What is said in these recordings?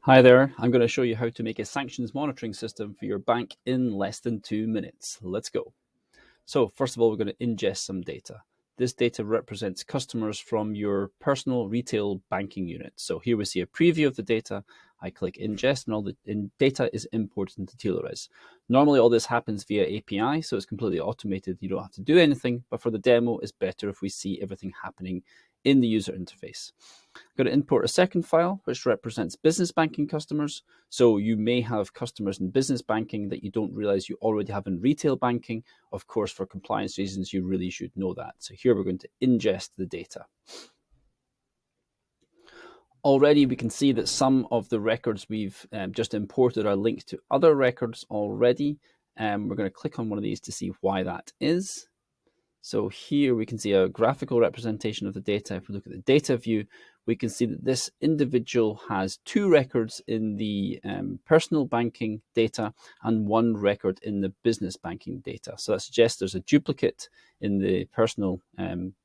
Hi there, I'm going to show you how to make a sanctions monitoring system for your bank in less than 2 minutes. Let's go. So first of all, we're going to ingest some data. This data represents customers from your personal retail banking unit. So here we see a preview of the data. I click ingest and all the data is imported into TiloRes. Normally all this happens via API, so it's completely automated. You don't have to do anything, but for the demo, it's better if we see everything happening in the user interface. I'm going to import a second file, which represents business banking customers. So you may have customers in business banking that you don't realize you already have in retail banking. Of course, for compliance reasons, you really should know that. So here we're going to ingest the data. Already we can see that some of the records we've just imported are linked to other records already. We're going to click on one of these to see why that is. So here we can see a graphical representation of the data. If we look at the data view, we can see that this individual has 2 records in the personal banking data and 1 record in the business banking data. So that suggests there's a duplicate in the personal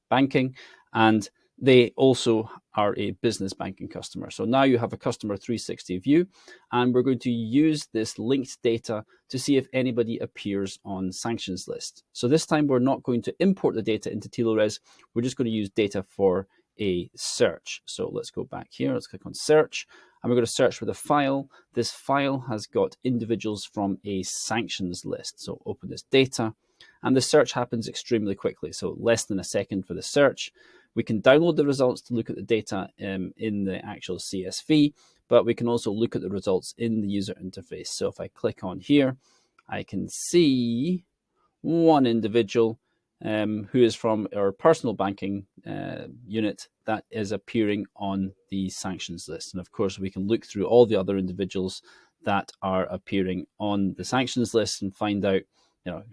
banking, and they also are a business banking customer. So now you have a customer 360 view, and we're going to use this linked data to see if anybody appears on sanctions list. So this time we're not going to import the data into TiloRes. We're just going to use data for a search. So let's go back here. Let's click on search, and we're going to search for the file. This file has got individuals from a sanctions list. So open this data, and the search happens extremely quickly. So less than a second for the search. We can download the results to look at the data in the actual CSV, but we can also look at the results in the user interface. So if I click on here, I can see one individual who is from our personal banking unit that is appearing on the sanctions list. And of course, we can look through all the other individuals that are appearing on the sanctions list and find out,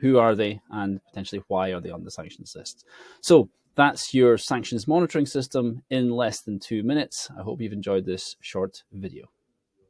who are they and potentially why are they on the sanctions list. So that's your sanctions monitoring system in less than 2 minutes. I hope you've enjoyed this short video.